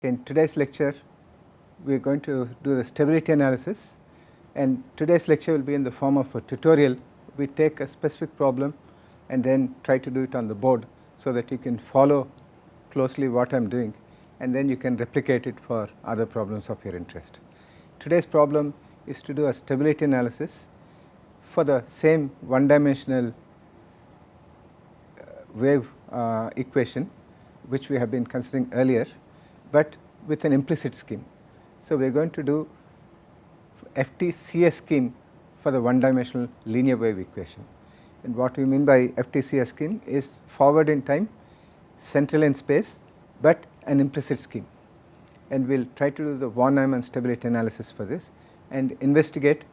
In today's lecture, we are going to do the stability analysis, and today's lecture will be in the form of a tutorial. We take a specific problem and then try to do it on the board so that you can follow closely what I am doing, and then you can replicate it for other problems of your interest. Today's problem is to do a stability analysis for the same one-dimensional wave equation which we have been considering earlier, but with an implicit scheme. So, we are going to do FTCS scheme for the one-dimensional linear wave equation. And what we mean by FTCS scheme is forward in time, central in space, but an implicit scheme. And we will try to do the von Neumann stability analysis for this and investigate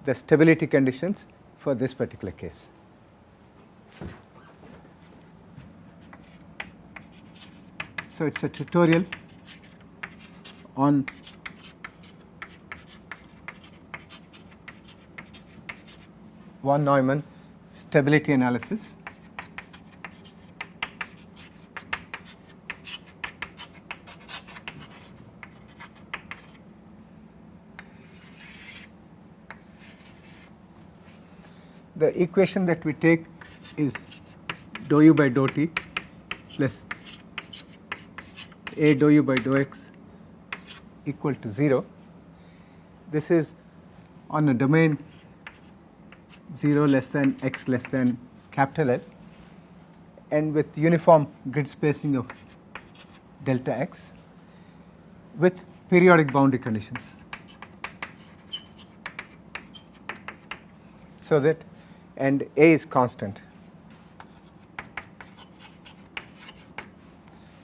the stability conditions for this particular case. So, it is a tutorial on von Neumann stability analysis. The equation that we take is dou u by dou t plus a dou u by dou x equal to 0. This is on a domain 0 less than x less than capital L, and with uniform grid spacing of delta x with periodic boundary conditions. So that, and a is constant.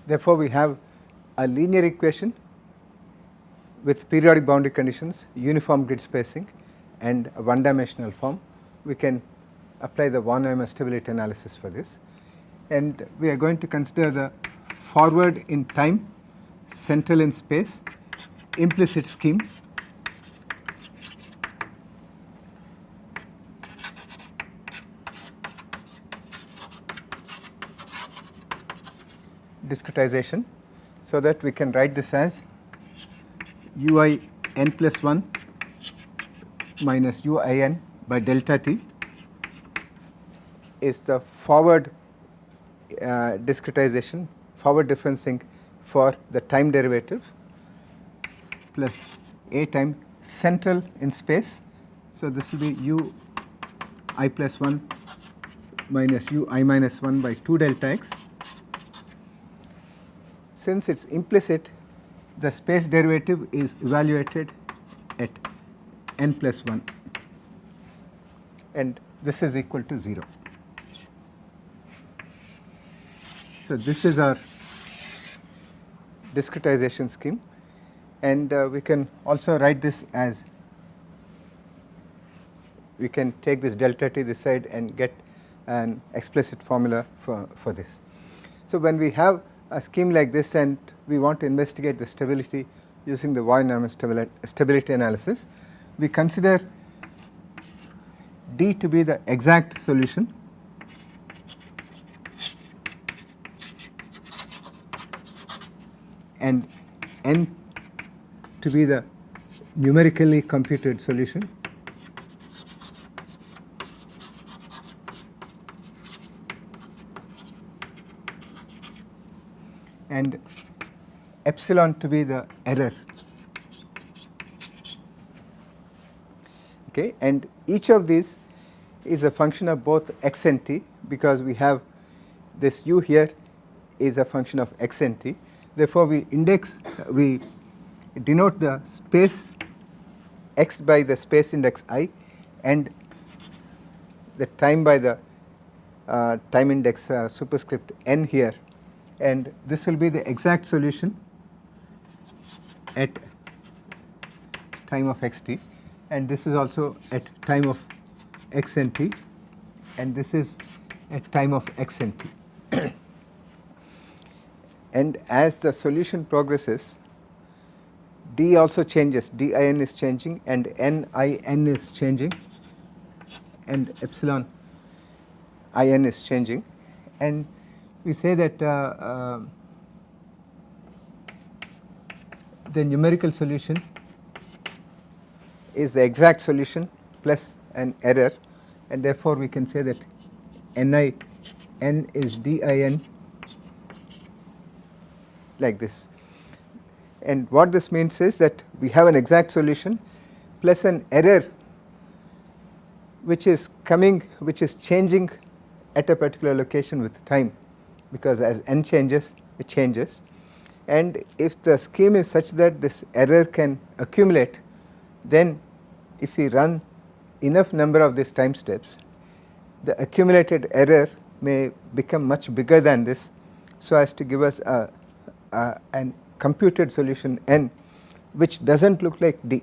Therefore, we have a linear equation with periodic boundary conditions, uniform grid spacing, and a one-dimensional form. We can apply the von Neumann stability analysis for this, and we are going to consider the forward in time, central in space, implicit scheme. Discretization, so that we can write this as ui n plus 1 minus ui n by delta t is the forward discretization, forward differencing for the time derivative, plus a time central in space. So, this will be u I plus 1 minus u I minus 1 by 2 delta x. Since it is implicit, the space derivative is evaluated at n plus 1, and this is equal to 0. So, this is our discretization scheme, and we can also write this as, we can take this delta t this side and get an explicit formula for this. So, when we have a scheme like this and we want to investigate the stability using the von Neumann stability analysis, we consider D to be the exact solution and N to be the numerically computed solution, and epsilon to be the error. Okay, and each of these is a function of both x and t, because we have this u here is a function of x and t. Therefore, we denote the space x by the space index I and the time by the time index superscript n here, and this will be the exact solution at time of xt, and this is also at time of x and t, and this is at time of x and t. And as the solution progresses, d also changes, din is changing and nin is changing and epsilon in is changing, and we say that the numerical solution is the exact solution plus an error, and therefore we can say that n is din like this. And what this means is that we have an exact solution plus an error which is changing at a particular location with time, because as n changes, it changes. And if the scheme is such that this error can accumulate, then if we run enough number of these time steps, the accumulated error may become much bigger than this, so as to give us an computed solution n which does not look like d.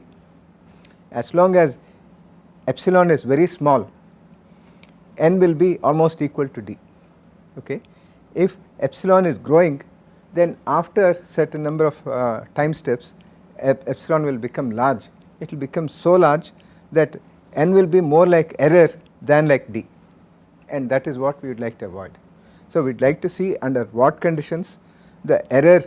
As long as epsilon is very small, n will be almost equal to d. Okay. If epsilon is growing, then after certain number of time steps, epsilon will become large. It will become so large that n will be more like error than like d, and that is what we would like to avoid. So we would like to see under what conditions the error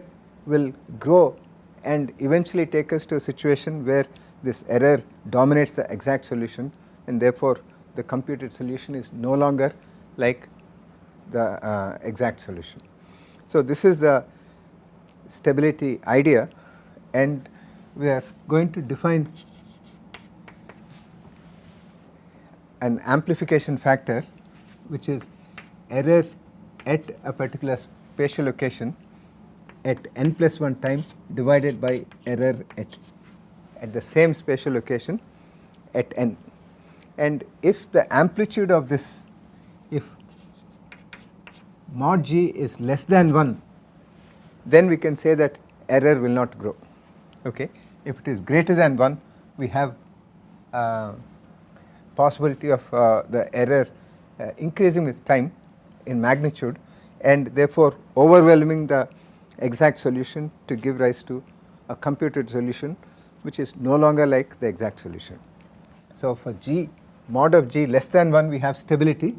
will grow and eventually take us to a situation where this error dominates the exact solution, and therefore the computed solution is no longer like the exact solution. So this is the stability idea, and we are going to define an amplification factor which is error at a particular spatial location at n plus 1 time divided by error at the same spatial location at n. And if the amplitude of this, if mod g is less than 1, then we can say that error will not grow. Okay. If it is greater than 1, we have possibility of the error increasing with time in magnitude, and therefore overwhelming the exact solution to give rise to a computed solution which is no longer like the exact solution. So for g, mod of g less than 1, we have stability,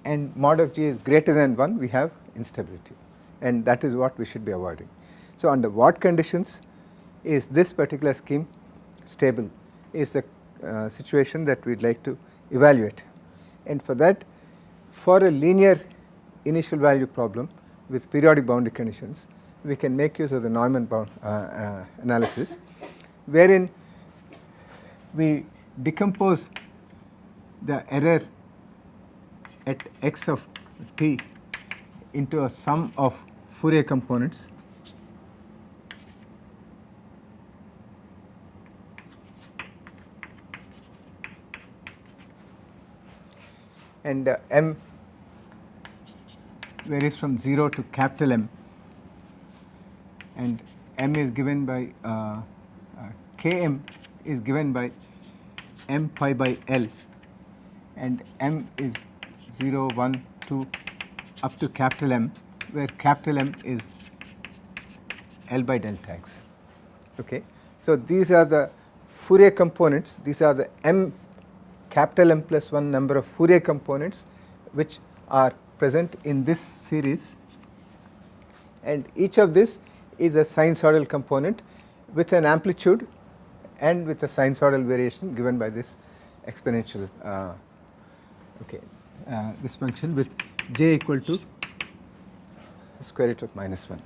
and mod of g is greater than 1, we have instability, and that is what we should be avoiding. So under what conditions is this particular scheme stable is the situation that we would like to evaluate. And for that, for a linear initial value problem with periodic boundary conditions, we can make use of the Neumann bound analysis, wherein we decompose the error at x of t into a sum of Fourier components and m varies from 0 to capital M, and m is given by km is given by m pi by L, and m is 0, 1, 2 up to capital M, where capital M is L by delta x. Okay. So these are the Fourier components, these are the m capital M plus 1 number of Fourier components which are present in this series, and each of this is a sinusoidal component with an amplitude and with a sinusoidal variation given by this exponential this function with j equal to square root of minus 1.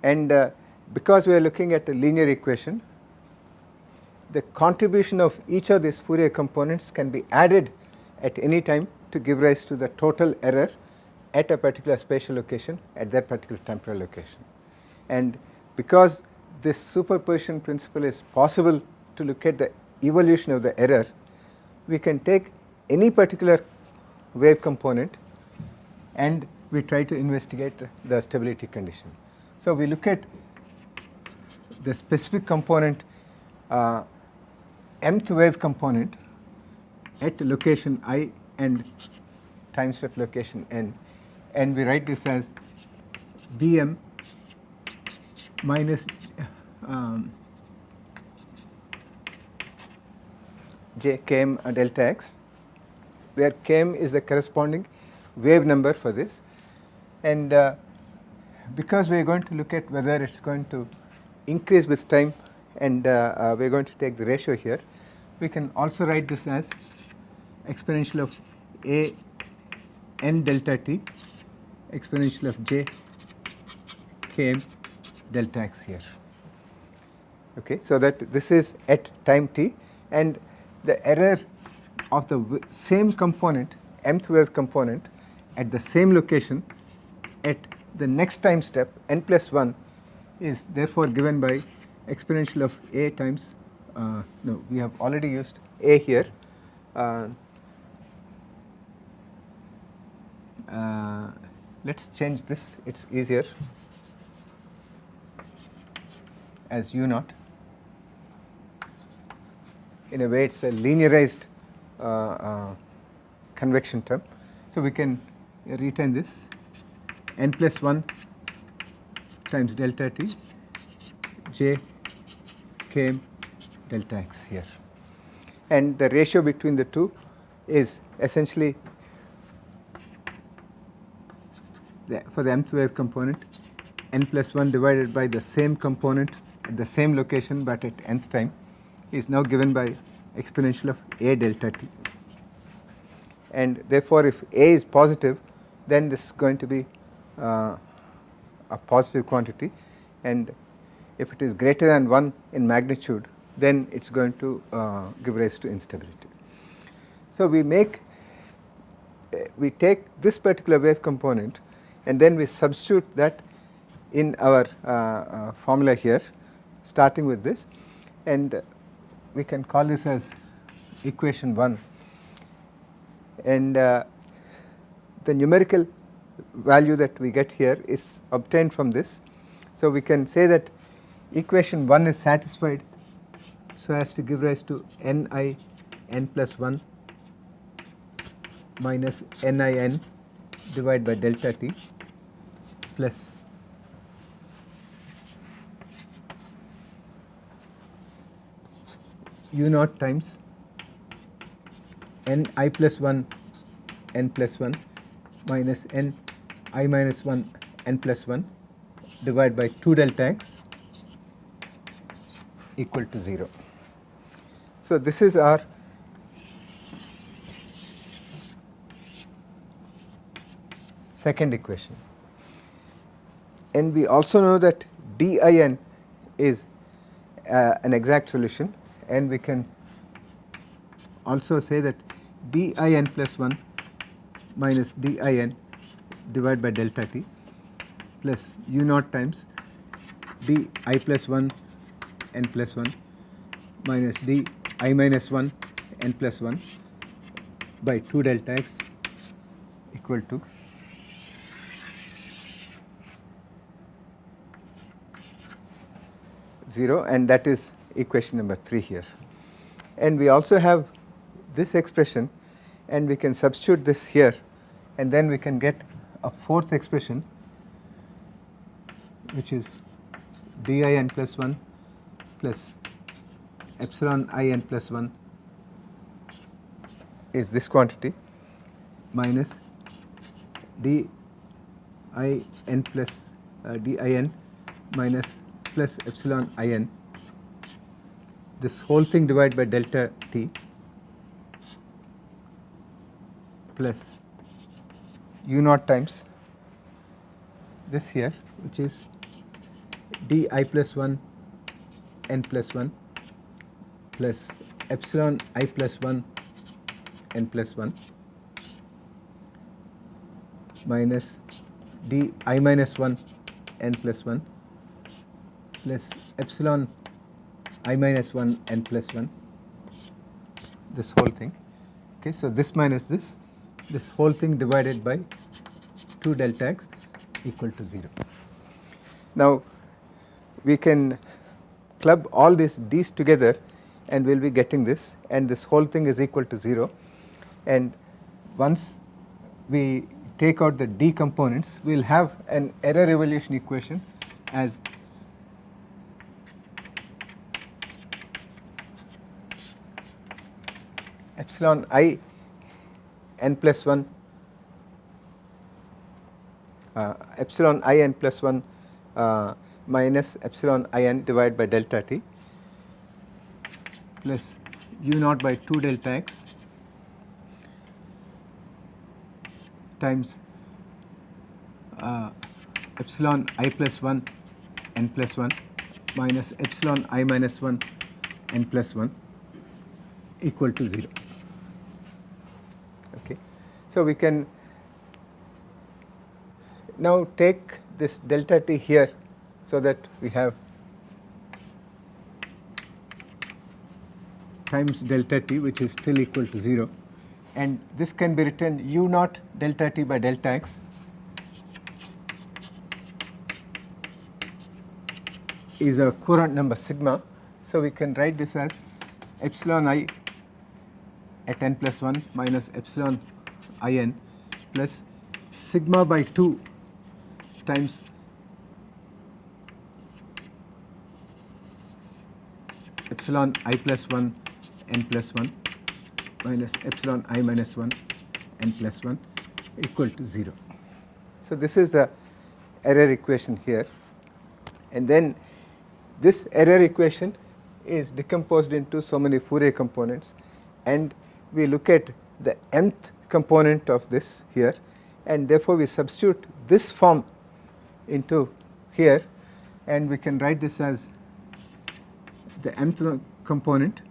And because we are looking at a linear equation, the contribution of each of these Fourier components can be added at any time to give rise to the total error at a particular spatial location at that particular temporal location. And because this superposition principle is possible to look at the evolution of the error, we can take any particular wave component and we try to investigate the stability condition. So we look at the specific component mth wave component at location I and time step location n, and we write this as Bm minus j km delta x, where km is the corresponding wave number for this, and because we are going to look at whether it's going to increase with time, and we are going to take the ratio here, we can also write this as exponential of a n delta t exponential of j km delta x here. Okay, so that this is at time t, and the error of the same component, mth wave component, at the same location at the next time step n plus 1 is therefore given by exponential of a times, no, we have already used a here. Let's change this, it's easier, as u naught. In a way, it's a linearized convection term. So we can retain this n plus 1 times delta t j km delta x here. And the ratio between the two is essentially for the mth wave component n plus 1 divided by the same component at the same location but at nth time is now given by exponential of a delta t. And therefore, if a is positive, then this is going to be a positive quantity, and if it is greater than 1 in magnitude, then it's going to give rise to instability. So we take this particular wave component and then we substitute that in our formula here, starting with this, and we can call this as equation 1, and the numerical value that we get here is obtained from this. So we can say that equation 1 is satisfied so as to give rise to ni n plus 1 minus ni n divided by delta t plus u naught times n I plus 1 n plus 1 minus n I minus 1 n plus 1 divided by 2 delta x equal to 0. So this is our second equation, and we also know that din is an exact solution, and we can also say that din plus 1 minus din divided by delta t plus u naught times di plus 1 n plus 1 minus di minus 1 n plus 1 by 2 delta x equal to 0, and that is equation number 3 here. And we also have this expression, and we can substitute this here, and then we can get a fourth expression, which is din plus 1 plus epsilon in plus 1 is this quantity minus din plus din minus plus epsilon in, this whole thing divided by delta t plus u naught times this here, which is di plus 1 n plus 1 plus epsilon I plus 1 n plus 1 minus di minus 1 n plus 1 plus epsilon I minus 1 n plus 1, this whole thing. Okay, so this minus this whole thing divided by 2 delta x equal to 0. Now we can club all these d's together and we will be getting this, and this whole thing is equal to 0, and once we take out the d components, we will have an error evaluation equation as epsilon I n plus 1 epsilon I n plus 1 minus epsilon I n divided by delta t plus u naught by 2 delta x times epsilon I plus 1 n plus 1 minus epsilon I minus 1 n plus 1 equal to 0. Okay. So, we can now take this delta t here, so that we have times delta t, which is still equal to 0, and this can be written u naught delta t by delta x is a courant number sigma. So, we can write this as epsilon I at n plus 1 minus epsilon I n plus sigma by 2 times epsilon I plus 1 n plus 1 minus epsilon I minus 1 n plus 1 equal to 0. So, this is the error equation here, and then this error equation is decomposed into so many Fourier components, and we look at the mth component of this here, and therefore, we substitute this form into here, and we can write this as the mth component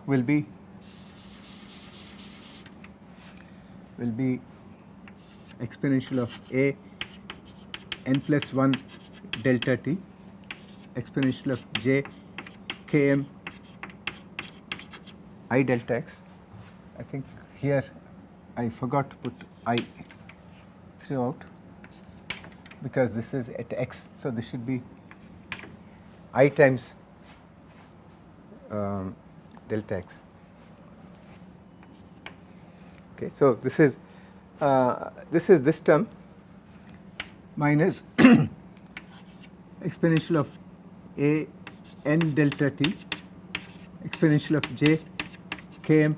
will be exponential of a n plus 1 delta t exponential of j km I delta x. I think here I forgot to put I throughout because this is at x. So, this should be I times delta x. Okay. So, this is this term minus exponential of a n delta t exponential of j km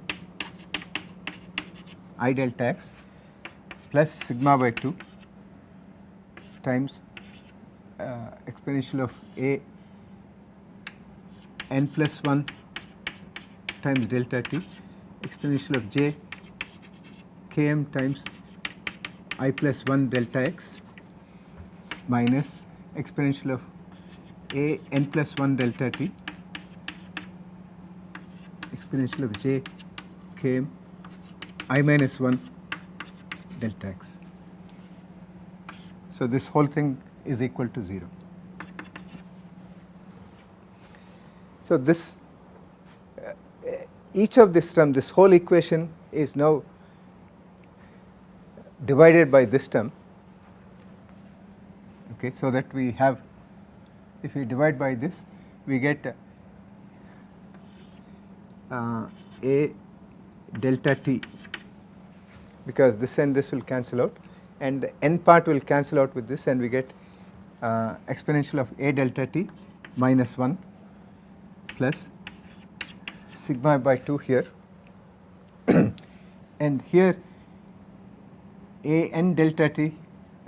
I delta x plus sigma by 2 times exponential of a n plus 1 times delta t exponential of j km times I plus 1 delta x minus exponential of a n plus 1 delta t exponential of j km I minus 1 delta x. So, this whole thing is equal to 0. So, this each of this term, this whole equation is now divided by this term. Okay, so that we have, if we divide by this, we get a delta t, because this and this will cancel out, and the n part will cancel out with this, and we get exponential of a delta t minus 1 plus sigma by 2 here, and here a n delta t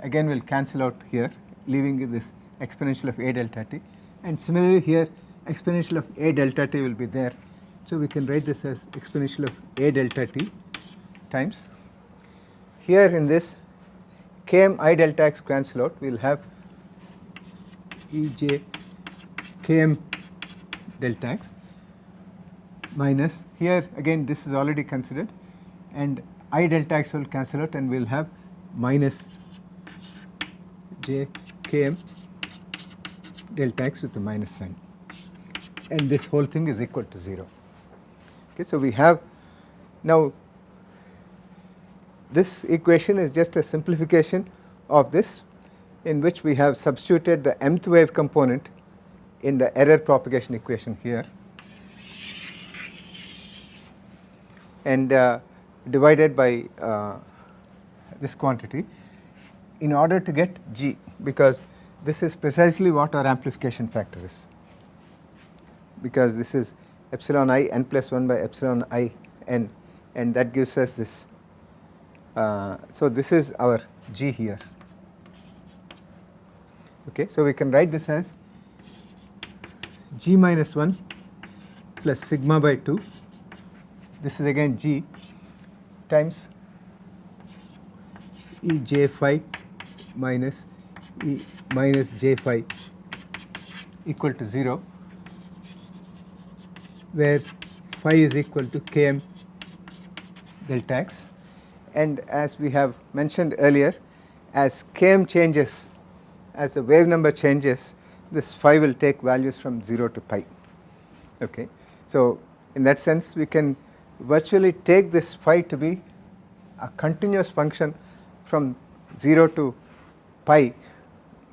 again will cancel out here, leaving this exponential of a delta t, and similarly here exponential of a delta t will be there. So, we can write this as exponential of a delta t times, here in this km I delta x cancel out, we will have e j km delta x minus, here again this is already considered, and I delta x will cancel out, and we will have minus j km delta x with the minus sign, and this whole thing is equal to 0. Okay, so, we have now this equation is just a simplification of this, in which we have substituted the mth wave component in the error propagation equation here, and divided by this quantity in order to get g, because this is precisely what our amplification factor is, because this is epsilon I n plus 1 by epsilon I n, and that gives us this So this is our G here. Okay, so we can write this as G minus 1 plus sigma by 2. This is again G times E j phi minus E minus j phi equal to 0, where phi is equal to km delta x. And as we have mentioned earlier, as km changes, as the wave number changes, this phi will take values from 0 to pi. Okay. So in that sense, we can virtually take this phi to be a continuous function from 0 to pi,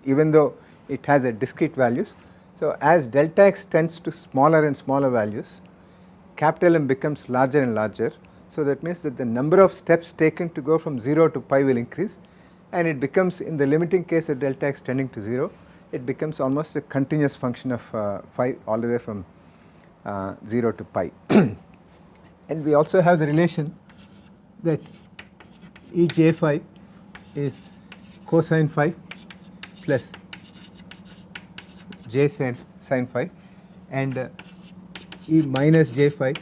even though it has a discrete values. So as delta x tends to smaller and smaller values, capital M becomes larger and larger. So that means that the number of steps taken to go from 0 to pi will increase, and it becomes, in the limiting case of delta x tending to 0, it becomes almost a continuous function of phi all the way from 0 to pi. And we also have the relation that E j phi is cosine phi plus j sin phi, and E minus j phi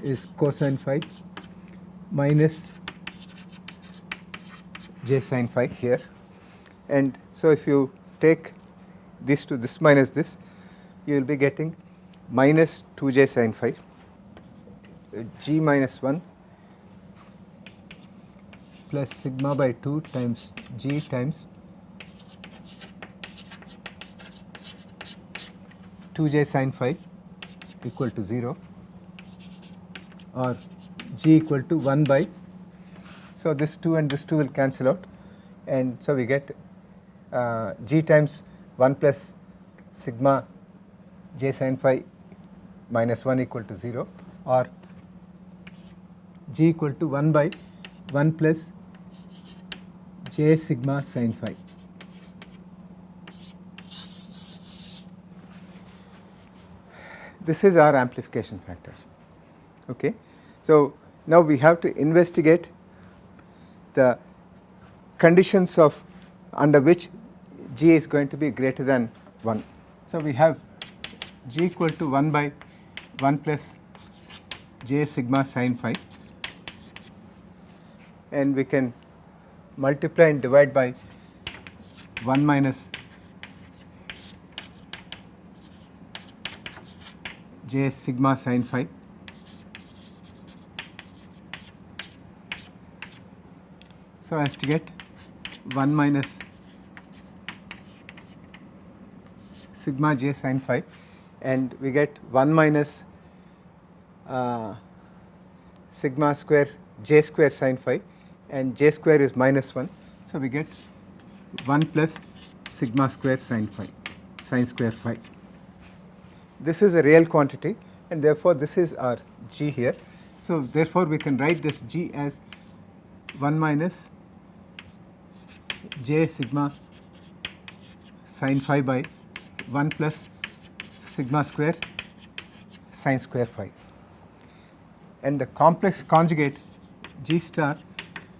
is cosine phi minus j sin phi here. And so if you take this to this minus this, you will be getting minus 2j sin phi, G minus 1 plus sigma by 2 times G times 2j sin phi equal to 0, or G equal to 1 by, so this 2 and this 2 will cancel out, and so we get G times 1 plus sigma j sin phi minus 1 equal to 0, or G equal to 1 by 1 plus j sigma sin phi. This is our amplification factor. Okay. So now we have to investigate the conditions of under which G is going to be greater than 1. So we have G equal to 1 by 1 plus j sigma sin phi, and we can multiply and divide by 1 minus j sigma sin phi, so as to get 1 minus sigma j sin phi, and we get 1 minus sigma square j square sin phi, and j square is minus 1, so we get 1 plus sigma square sin phi, sin square phi. This is a real quantity, and therefore this is our G here. So therefore we can write this G as 1 minus j sigma sin phi by 1 plus sigma square sin square phi, and the complex conjugate G star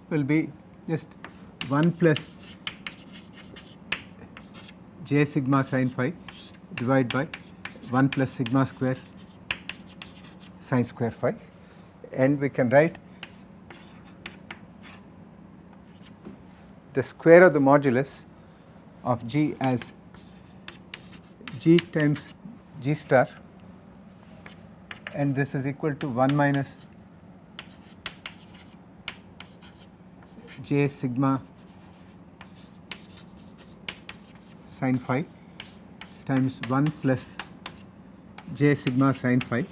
will be just 1 plus j sigma sin phi divided by 1 plus sigma square sin square phi, and we can write the square of the modulus of G as G times G star, and this is equal to 1 minus j sigma sin phi times 1 plus j sigma sin phi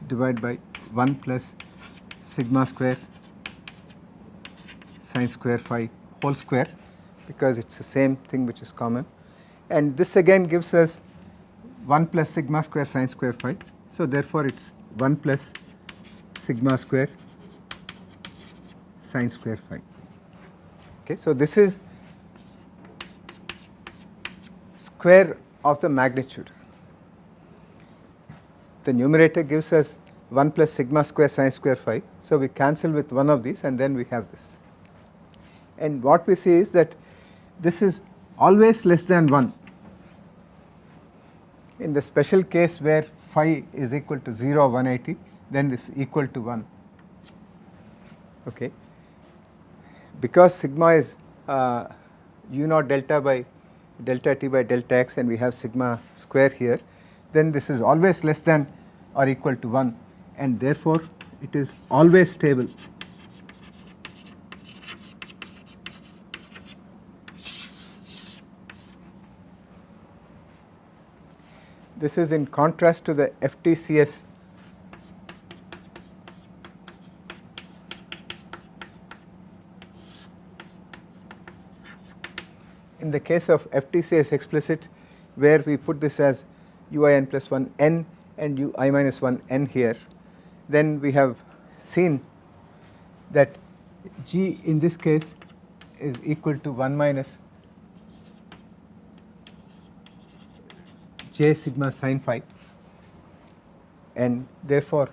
divided by 1 plus sigma square sin square phi whole square, because it's the same thing which is common, and this again gives us 1 plus sigma square sin square phi, so therefore it's 1 plus sigma square sin square phi. Okay, so this is square of the magnitude. The numerator gives us 1 plus sigma square sine square phi. So, we cancel with one of these and then we have this. And what we see is that this is always less than 1 in the special case where phi is equal to 0 or 180, then this is equal to 1. Okay. Because sigma is u naught delta by delta t by delta x and we have sigma square here, then this is always less than or equal to 1 and therefore it is always stable. This is in contrast to the FTCS in the case of FTCS explicit, where we put this as ui n plus 1 n and ui minus 1 n here, then we have seen that G in this case is equal to 1 minus j sigma sin phi, and therefore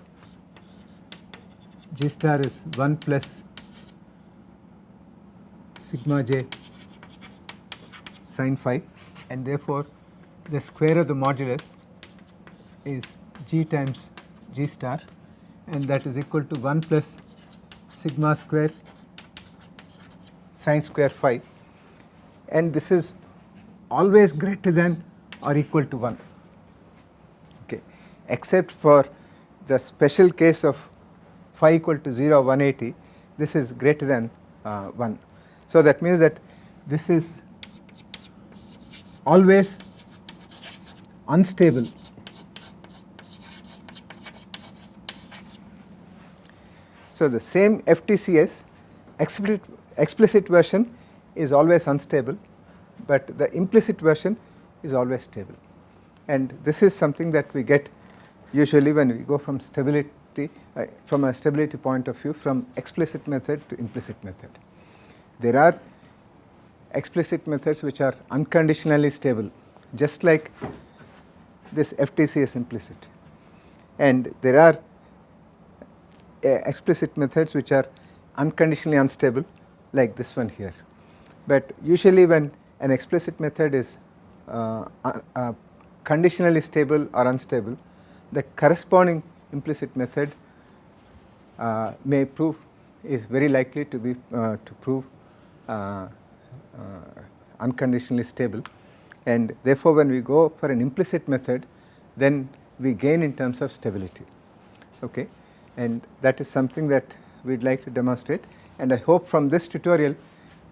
G star is 1 plus sigma j sin phi, and therefore the square of the modulus is G times G star, and that is equal to 1 plus sigma square sin square phi, and this is always greater than or equal to 1, okay, except for the special case of phi equal to 0 or 180, this is greater than 1. So, that means that this is always unstable. So, the same FTCS explicit version is always unstable, but the implicit version is always stable, and this is something that we get usually when we go from stability from a stability point of view from explicit method to implicit method. There are explicit methods which are unconditionally stable, just like this FTCS implicit, and there are explicit methods which are unconditionally unstable, like this one here. But usually when an explicit method is conditionally stable or unstable, the corresponding implicit method is very likely to be to prove unconditionally stable, and therefore when we go for an implicit method, then we gain in terms of stability, okay, and that is something that we would like to demonstrate, and I hope from this tutorial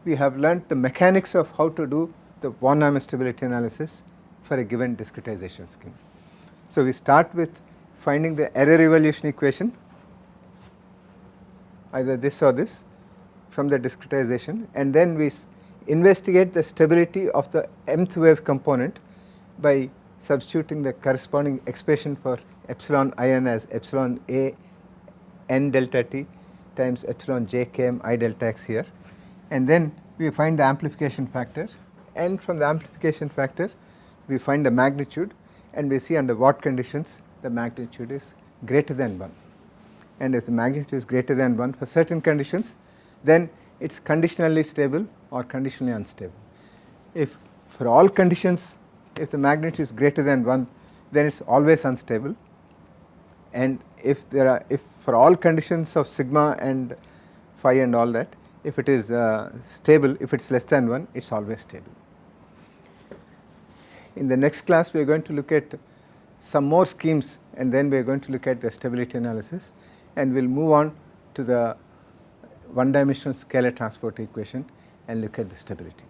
we have learnt the mechanics of how to do the von Neumann stability analysis for a given discretization scheme. So, we start with finding the error evolution equation, either this or this, from the discretization, and then we investigate the stability of the mth wave component by substituting the corresponding expression for epsilon in as epsilon a n delta t times epsilon j km I delta x here, and then we find the amplification factor, and from the amplification factor we find the magnitude, and we see under what conditions the magnitude is greater than 1, and if the magnitude is greater than 1 for certain conditions, then it is conditionally stable or conditionally unstable. If for all conditions, if the magnitude is greater than 1, then it is always unstable, and if for all conditions of sigma and phi and all that, if it is stable, if it is less than 1, it is always stable. In the next class we are going to look at some more schemes, and then we are going to look at the stability analysis, and we will move on to the one dimensional scalar transport equation and look at the stability.